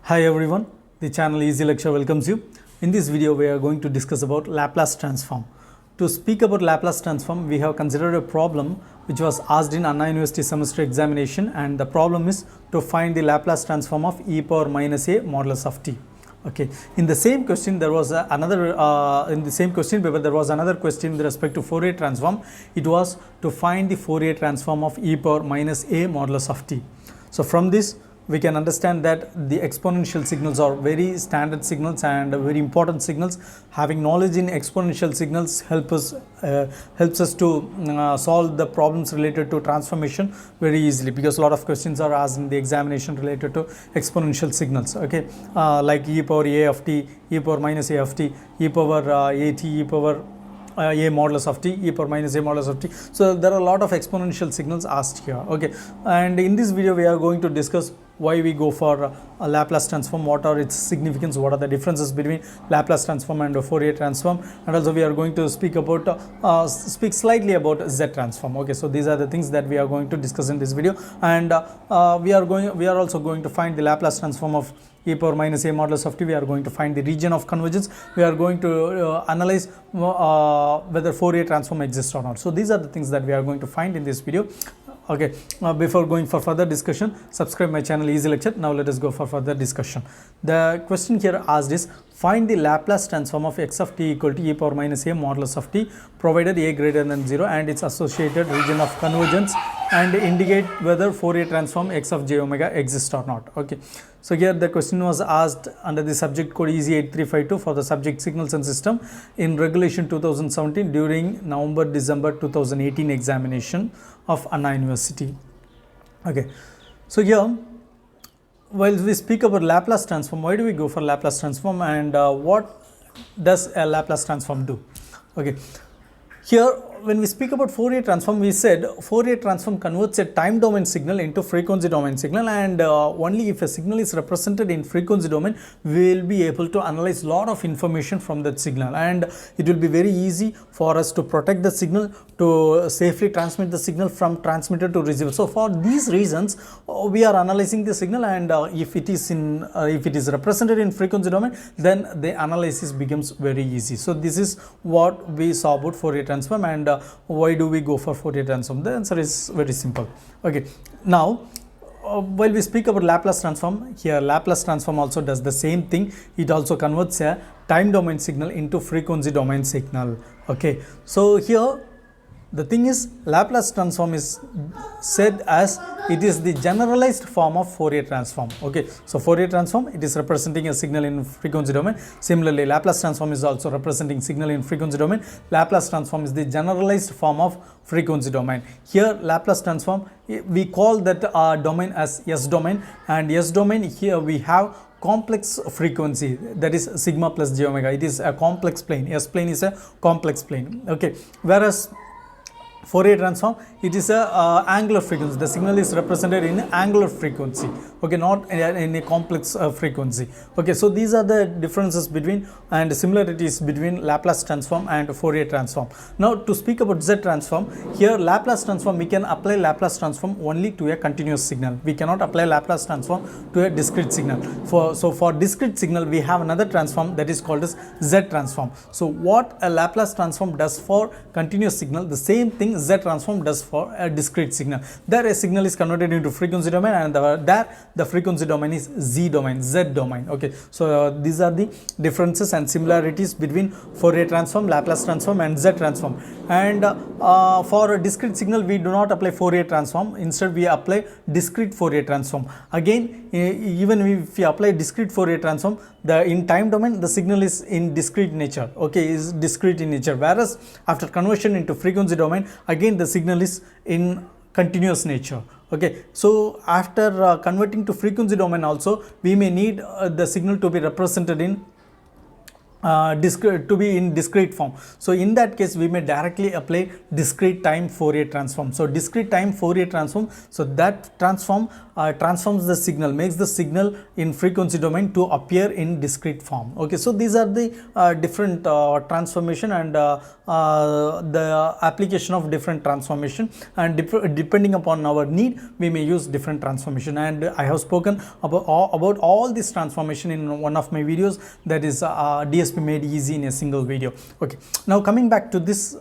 Hi everyone, the channel Easy Lecture welcomes you. In this video we are going to discuss about Laplace transform. To speak about Laplace transform, we have considered a problem which was asked in Anna University semester examination, and the problem is to find the Laplace transform of e power minus a modulus of t. Okay, in the same question there was in the same question paper there was another question with respect to Fourier transform. It was to find the Fourier transform of e power minus a modulus of t. So from this we can understand that the exponential signals are very standard signals and very important signals. Having knowledge in exponential signals helps us to solve the problems related to transformation very easily, because a lot of questions are asked in the examination related to exponential signals. Okay, like e power a of t, e power minus a of t, e power a t, e power a modulus of t, e power minus a modulus of t. So there are a lot of exponential signals asked here. Okay, and in this video we are going to discuss why we go for a Laplace transform, what are its significance, what are the differences between Laplace transform and Fourier transform, and also we are going to speak slightly about Z transform. Okay, so these are the things that we are going to discuss in this video, and we are also going to find the Laplace transform of e power minus a modulus of t. We are going to find the region of convergence. We are going to analyze whether Fourier transform exists or not. So these are the things that we are going to find in this video. Okay, before going for further discussion, subscribe my channel Easy Lecture. Now let us go for further discussion. The question here asked is, find the Laplace transform of x of t equal to e power minus a modulus of t provided a greater than 0 and its associated region of convergence, and indicate whether Fourier transform x of j omega exists or not. Okay, so here the question was asked under the subject code EZ8352 for the subject signals and system in regulation 2017 during November-December 2018 examination of Anna University. Okay, so here while we speak about Laplace transform, why do we go for Laplace transform, and what does a Laplace transform do? Okay, here when we speak about Fourier transform, we said Fourier transform converts a time domain signal into frequency domain signal, and only if a signal is represented in frequency domain we will be able to analyze lot of information from that signal, and it will be very easy for us to protect the signal, to safely transmit the signal from transmitter to receiver. So for these reasons we are analyzing the signal, and if it is represented in frequency domain, then the analysis becomes very easy. So this is what we saw about Fourier transform, and why do we go for Fourier transform? The answer is very simple. Okay, now while we speak about Laplace transform, here Laplace transform also does the same thing. It also converts a time domain signal into frequency domain signal. Okay, so here the thing is, Laplace transform is said as it is the generalized form of Fourier transform. Okay, so Fourier transform, it is representing a signal in frequency domain. Similarly, Laplace transform is also representing signal in frequency domain. Laplace transform is the generalized form of frequency domain. Here Laplace transform, we call that domain as S domain, and S domain, here we have complex frequency, that is sigma plus j omega. It is a complex plane. S plane is a complex plane. Okay, whereas Fourier transform, it is a angular frequency. The signal is represented in angular frequency. Okay, not in a complex frequency. Okay, so these are the differences between and similarities between Laplace transform and Fourier transform. Now to speak about Z transform, here Laplace transform, we can apply Laplace transform only to a continuous signal. We cannot apply Laplace transform to a discrete signal. For discrete signal we have another transform that is called as Z transform. So what a Laplace transform does for continuous signal, the same thing Z transform does for a discrete signal. There a signal is converted into frequency domain, and there the frequency domain is Z domain, Z domain. Okay, so these are the differences and similarities between Fourier transform, Laplace transform and Z transform. And for a discrete signal we do not apply Fourier transform, instead we apply discrete Fourier transform. Again, even if we apply discrete Fourier transform, in time domain the signal is in discrete nature. Okay, is discrete in nature, whereas after conversion into frequency domain, again the signal is in continuous nature. Okay, so after converting to frequency domain also, we may need the signal to be represented in to be in discrete form. So in that case we may directly apply discrete time Fourier transform. So discrete time Fourier transform, so that transform transforms the signal, makes the signal in frequency domain to appear in discrete form. Okay, so these are the different transformation and the application of different transformation, and depending upon our need we may use different transformation. And I have spoken about all this transformation in one of my videos, that is DSP made easy in a single video. Okay, now coming back to this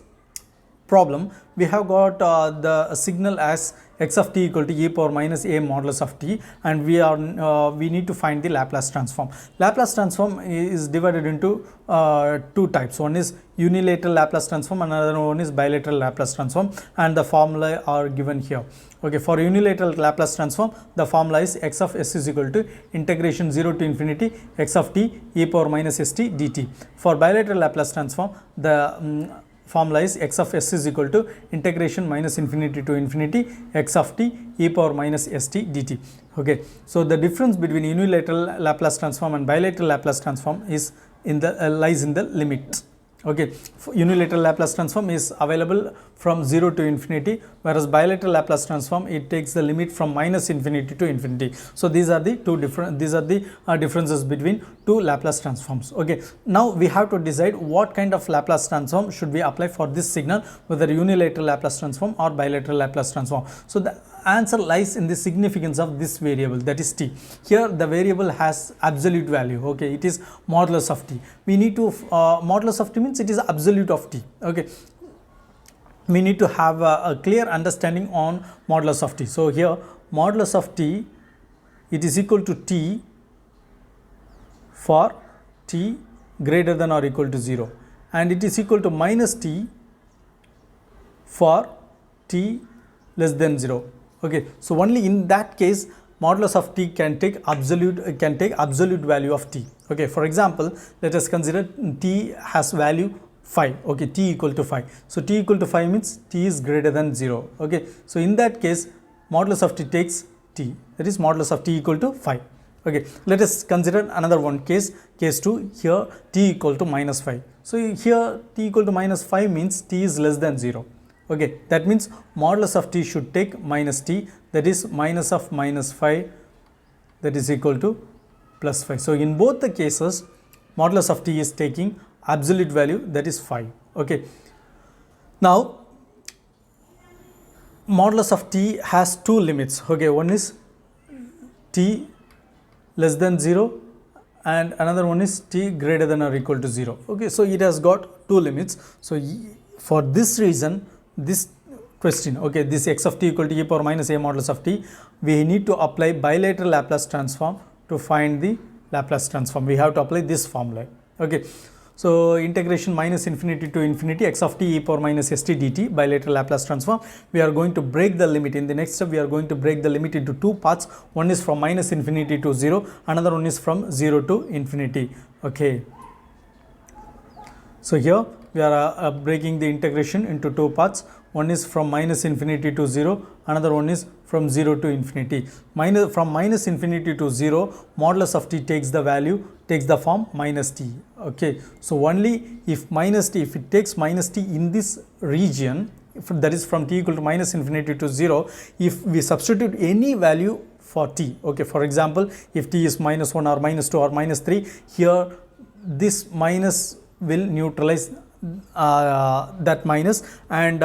problem, we have got the signal as x of t equal to e power minus a modulus of t, and we need to find the Laplace transform. Laplace transform is divided into two types. One is unilateral Laplace transform, another one is bilateral Laplace transform, and the formula are given here. Okay, for unilateral Laplace transform, the formula is x of s is equal to integration 0 to infinity x of t e power minus st dt. For bilateral Laplace transform, the formula is x of s is equal to integration minus infinity to infinity x of t e power minus st dt. Okay, so the difference between unilateral Laplace transform and bilateral Laplace transform is in the lies in the limit. Okay, unilateral Laplace transform is available from 0 to infinity, whereas bilateral Laplace transform, it takes the limit from minus infinity to infinity. So these are the differences between two Laplace transforms. Okay, now we have to decide what kind of Laplace transform should we apply for this signal, whether unilateral Laplace transform or bilateral Laplace transform. So the answer lies in the significance of this variable, that is t. Here the variable has absolute value. Okay, it is modulus of t. We need to modulus of t means it is absolute of t. Okay, we need to have a clear understanding on modulus of t. So here modulus of t, it is equal to t for t greater than or equal to 0, and it is equal to minus t for t less than 0. Okay, so only in that case modulus of t can take absolute value of t. Okay, for example, let us consider t has value 5. Okay, t equal to 5. So t equal to 5 means t is greater than 0. Okay, so in that case modulus of t takes t, that is modulus of t equal to 5. Okay, let us consider another one case 2. Here t equal to minus 5. So here t equal to minus 5 means t is less than 0. Okay, that means modulus of t should take minus t, that is minus of minus 5, that is equal to plus 5. So in both the cases modulus of t is taking absolute value, that is 5. Okay, now modulus of t has two limits. Okay, one is t less than 0 and another one is t greater than or equal to 0. Okay, so it has got two limits. So for this reason, this question, okay, this x of t equal to e power minus a modulus of t, we need to apply bilateral Laplace transform to find the Laplace transform. We have to apply this formula. Okay, so integration minus infinity to infinity x of t e power minus st dt, bilateral Laplace transform. We are going to break the limit. In the next step we are going to break the limit into two parts. One is from minus infinity to 0, another one is from 0 to infinity. Okay, so here we are breaking the integration into two parts. One is from minus infinity to 0, another one is from 0 to infinity. From minus infinity to 0, modulus of t takes the form minus t. Okay, so only if it takes minus t in this region, that is from t equal to minus infinity to 0, if we substitute any value for t, okay, for example, if t is minus 1 or minus 2 or minus 3, here this minus will neutralize that minus, and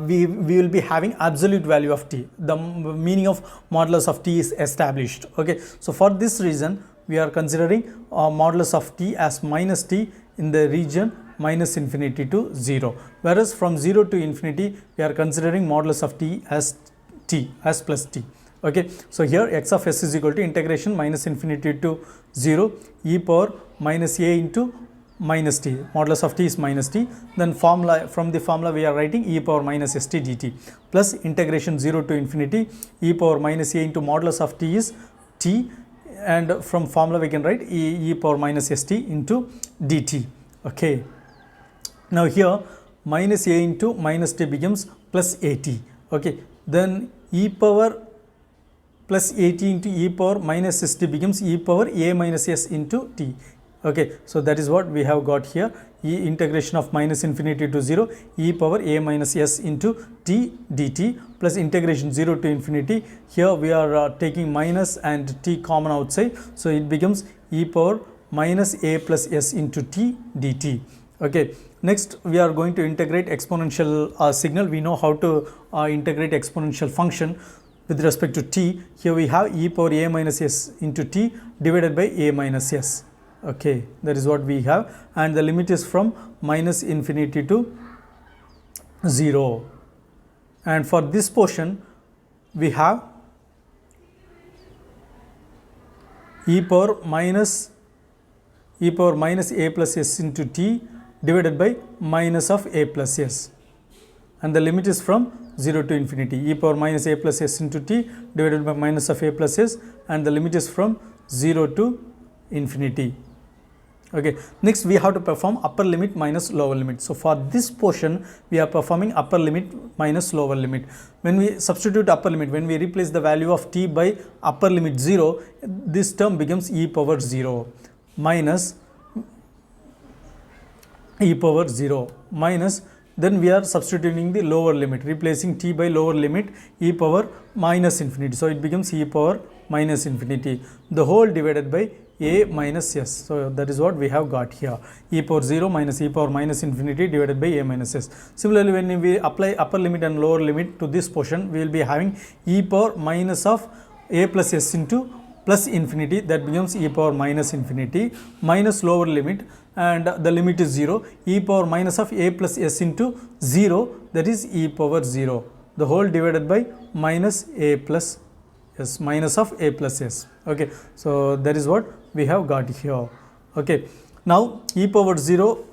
we will be having absolute value of t. The meaning of modulus of t is established. Okay, so for this reason we are considering modulus of t as minus t in the region minus infinity to 0, whereas from 0 to infinity we are considering modulus of t as plus t. Okay, so here x of s is equal to integration minus infinity to 0 e power minus a into minus t, modulus of t is minus t, then from the formula we are writing e power minus st dt, plus integration 0 to infinity e power minus a into modulus of t is t, and from formula we can write e power minus st into dt. Okay, now here minus a into minus t becomes plus at. Okay, then e power plus at into e power minus st becomes e power a minus s into t. Okay, so that is what we have got here. Integration of minus infinity to 0 e power a minus s into t dt plus integration 0 to infinity. Here we are taking minus and t common outside, so it becomes e power minus a plus s into t dt. Okay, next we are going to integrate exponential signal. We know how to integrate exponential function with respect to t. Here we have e power a minus s into t divided by a minus s. Okay, that is what we have, and the limit is from minus infinity to 0. And for this portion we have e power minus a plus s into t divided by minus of a plus s, and the limit is from 0 to infinity. E power minus a plus s into t divided by minus of a plus s, and the limit is from 0 to infinity. Okay, next we have to perform upper limit minus lower limit. So for this portion we are performing upper limit minus lower limit. When we substitute upper limit, when we replace the value of t by upper limit 0, this term becomes e power 0 minus e power 0 minus, then we are substituting the lower limit, replacing t by lower limit e power minus infinity. So it becomes e power minus infinity, the whole divided by a minus s. So that is what we have got here, e power 0 minus e power minus infinity divided by a minus s. Similarly, when we apply upper limit and lower limit to this portion, we will be having e power minus of a plus s into plus infinity, that becomes e power minus infinity minus lower limit, and the limit is 0, e power minus of a plus s into 0, that is e power 0, the whole divided by minus a plus s, minus of a plus s. Okay, so that is what we have got here. Okay, now e power 0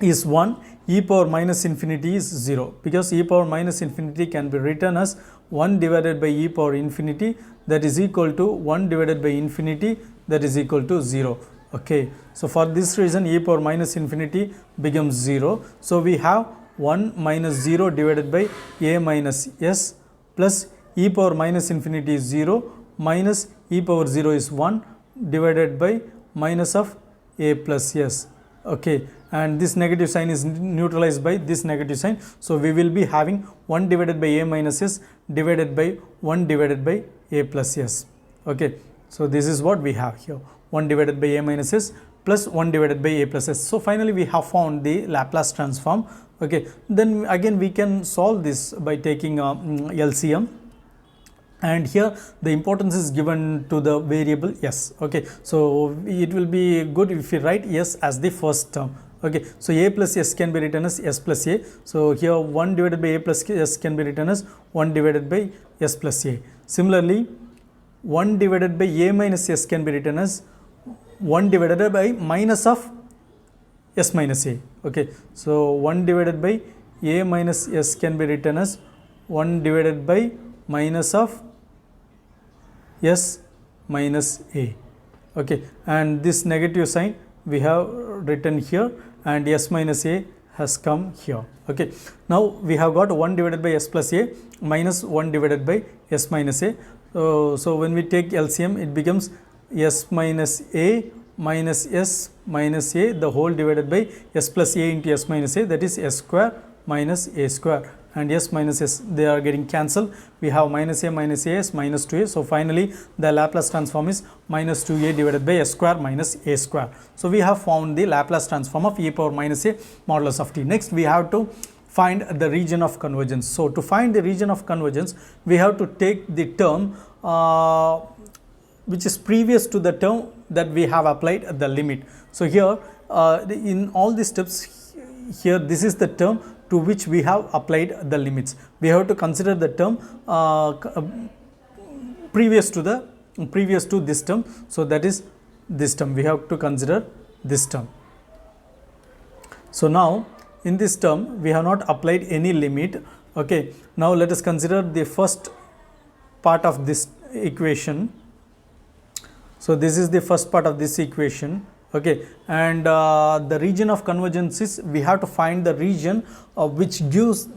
is 1, e power minus infinity is 0, because e power minus infinity can be written as 1 divided by e power infinity, that is equal to 1 divided by infinity, that is equal to 0. Okay, so for this reason e power minus infinity becomes 0. So we have 1 minus 0 divided by a minus s plus e power minus infinity is 0 minus e power 0 is 1 divided by minus of a plus s. Okay, and this negative sign is neutralized by this negative sign. So we will be having 1 divided by a minus s divided by 1 divided by a plus s. Okay, so this is what we have here, 1 divided by a minus s plus 1 divided by a plus s. So finally we have found the Laplace transform. Okay, then again we can solve this by taking LCM, and here the importance is given to the variable s. Okay, so it will be good if we write s as the first term. Okay, so a plus s can be written as s plus a. So here 1 divided by a plus s can be written as 1 divided by s plus a. Similarly, 1 divided by a minus s can be written as 1 divided by minus of s minus a. Okay, so 1 divided by a minus s can be written as 1 divided by minus of s minus a. Okay, and this negative sign we have written here, and s minus a has come here. Okay, now we have got 1 divided by s plus a minus 1 divided by s minus a. So when we take LCM, it becomes s minus a minus s minus a, the whole divided by s plus a into s minus a, that is s square minus a square, and s minus s, they are getting cancelled. We have minus a minus a s minus 2a. So finally the Laplace transform is minus 2a divided by s square minus a square. So we have found the Laplace transform of e power minus a modulus of t. Next we have to find the region of convergence. So to find the region of convergence, we have to take the term which is previous to the term that we have applied the limit. So here in all these steps, here this is the term to which we have applied the limits. We have to consider the term previous to this term. So that is this term, we have to consider this term. So now in this term we have not applied any limit. Okay, now let us consider the first part of this equation. So this is the first part of this equation. Okay, and the region of convergence is, we have to find the region which gives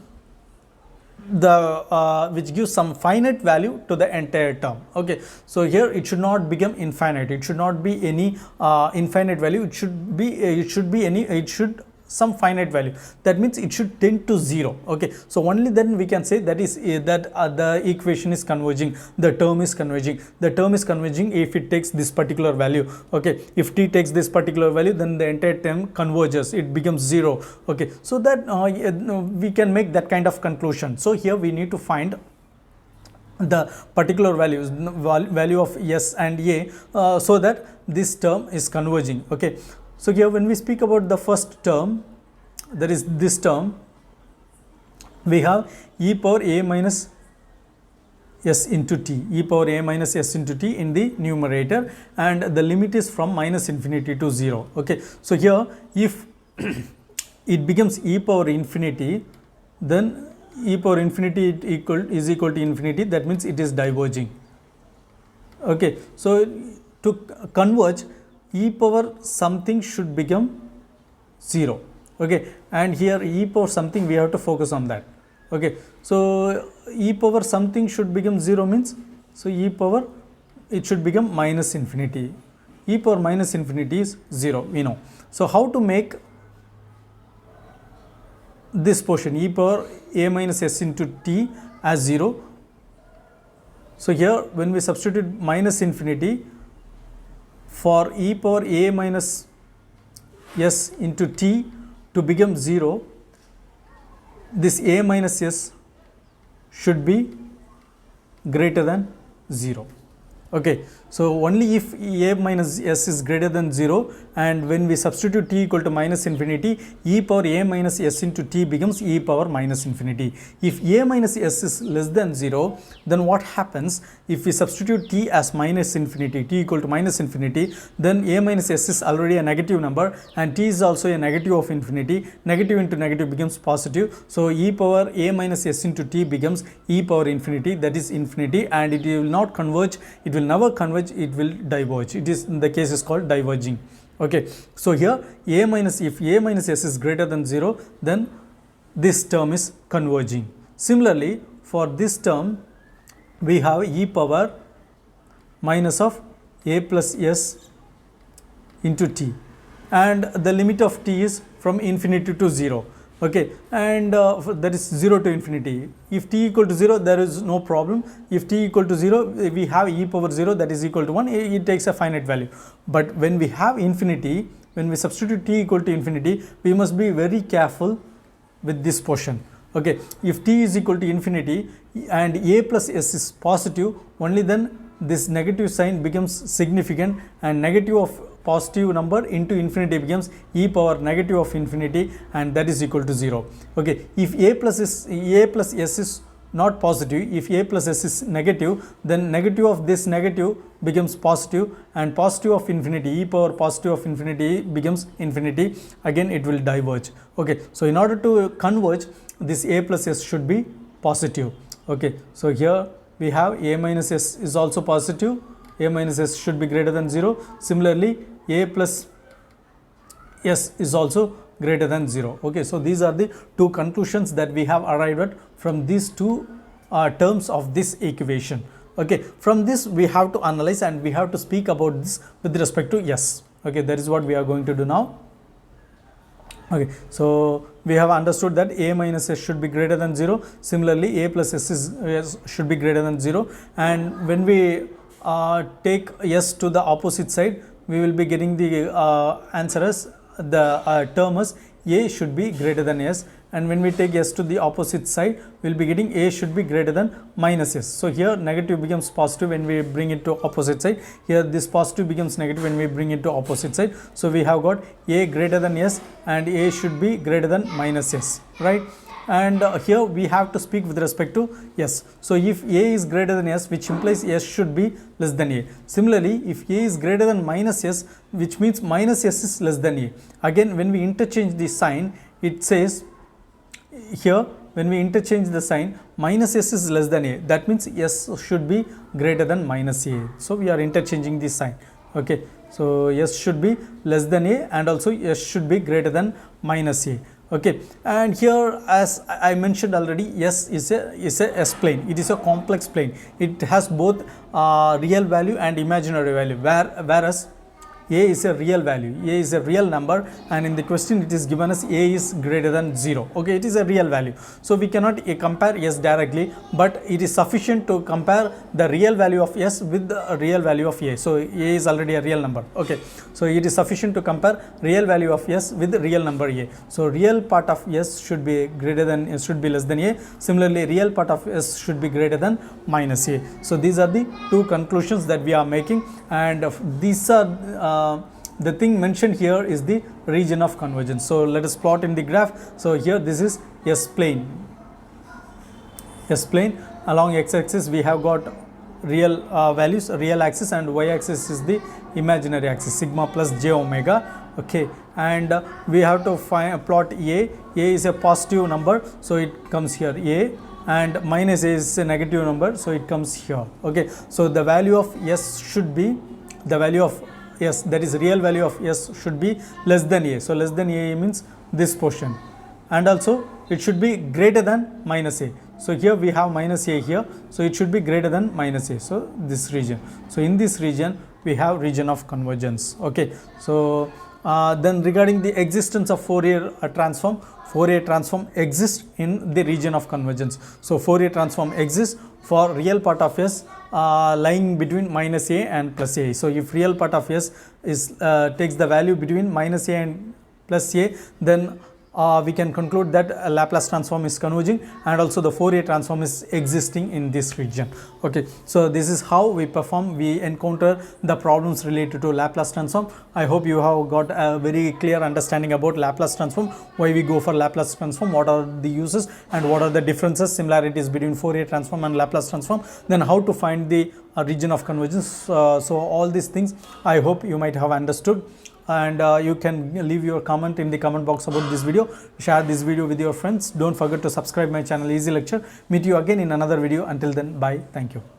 the which gives some finite value to the entire term. Okay, so here it should not become infinite, it should not be any infinite value, it should be any, it should some finite value. That means it should tend to 0. Okay, so only then we can say that is that the equation is converging, the term is converging. The term is converging if it takes this particular value. Okay, if t takes this particular value, then the entire term converges, it becomes 0. Okay, so that we can make that kind of conclusion. So here we need to find the particular values, value of s and a, so that this term is converging. Okay, so here when we speak about the first term, that is this term, we have e power a minus s into t, e power a minus s into t in the numerator, and the limit is from minus infinity to 0. Okay, so here if it becomes e power infinity, then e power infinity is equal to infinity, that means it is diverging. Okay, so to converge, e power something should become 0. Okay, and here e power something, we have to focus on that. Okay, so e power something should become 0 means, so e power it should become minus infinity. E power minus infinity is 0, we know. So how to make this portion e power a minus s into t as 0? So here when we substitute minus infinity for e power a minus s into t to become 0, this a minus s should be greater than 0. Okay, so only if a minus s is greater than 0, and when we substitute t equal to minus infinity, e power a minus s into t becomes e power minus infinity. If a minus s is less than 0, then what happens? If we substitute t as minus infinity, t equal to minus infinity, then a minus s is already a negative number, and t is also a negative of infinity. Negative into negative becomes positive, so e power a minus s into t becomes e power infinity, that is infinity, and it will not converge, it will never converge, it will diverge. It is, the case is called diverging. Okay, so here a minus, if a minus s is greater than 0, then this term is converging. Similarly, for this term we have e power minus of a plus s into t, and the limit of t is from infinity to 0. Okay, and that is 0 to infinity. If t equal to 0, there is no problem. If t equal to 0, we have e power 0, that is equal to 1, it takes a finite value. But when we have infinity, when we substitute t equal to infinity, we must be very careful with this portion. Okay, if t is equal to infinity and a plus s is positive, only then this negative sign becomes significant, and negative of positive number into infinity becomes e power negative of infinity, and that is equal to 0. Okay, if a plus s is not positive, if a plus s is negative, then negative of this negative becomes positive, and positive of infinity, e power positive of infinity becomes infinity, again it will diverge. Okay, so in order to converge, this a plus s should be positive. Okay, so here we have a minus s is also positive, a minus s should be greater than 0. Similarly, a plus s is also greater than 0. Okay, so these are the two conclusions that we have arrived at from these two terms of this equation. Okay, from this we have to analyze and we have to speak about this with respect to s. Okay, that is what we are going to do now. Okay, so we have understood that a minus s should be greater than 0. Similarly, a plus s should be greater than 0, and when we take s to the opposite side, we will be getting the answer as the term as a should be greater than s, and when we take s to the opposite side, we will be getting a should be greater than minus s. So here negative becomes positive when we bring it to opposite side, here this positive becomes negative when we bring it to opposite side. So we have got a greater than s and a should be greater than minus s, right? And here we have to speak with respect to s. So if a is greater than s, which implies s should be less than a. Similarly, if a is greater than minus s, which means minus s is less than a. Again, when we interchange the sign, it says here, when we interchange the sign, minus s is less than a, that means s should be greater than minus a. So we are interchanging this sign. Okay, so s should be less than a, and also s should be greater than minus a. Okay, and here, as I mentioned already, S is a S plane. It is a complex plane. It has both real value and imaginary value, whereas a is a real value, a is a real number, and in the question it is given as a is greater than 0. Okay, it is a real value, so we cannot compare S directly, but it is sufficient to compare the real value of S with the real value of a. So a is already a real number. Okay, so it is sufficient to compare real value of S with the real number a. So real part of S should be greater than, should be less than a. Similarly, real part of S should be greater than minus a. So these are the two conclusions that we are making, and these are the thing mentioned here is the region of convergence. So let us plot in the graph. So here this is S plane. S plane, along x-axis we have got real values, real axis, and y-axis is the imaginary axis, sigma plus j omega. Okay, and we have to plot a. A is a positive number, so it comes here a, and minus a is a negative number, so it comes here. Okay, so the value of S should be, the value of S, that is real value of S, should be less than a. So less than a means this portion, and also it should be greater than minus a. So here we have minus a here, so it should be greater than minus a. So this region, so in this region we have region of convergence. Okay, so then regarding the existence of Fourier transform, Fourier transform exists in the region of convergence. So Fourier transform exists for real part of S lying between minus a and plus a. So if real part of S is takes the value between minus a and plus a, then we can conclude that a Laplace transform is converging, and also the Fourier transform is existing in this region. Okay, so this is how we perform, we encounter the problems related to Laplace transform. I hope you have got a very clear understanding about Laplace transform, why we go for Laplace transform, what are the uses and what are the differences, similarities between Fourier transform and Laplace transform, then how to find the region of convergence. So all these things I hope you might have understood, and you can leave your comment in the comment box about this video. Share this video with your friends. Don't forget to subscribe my channel Easy Lecture. Meet you again in another video. Until then, bye. Thank you.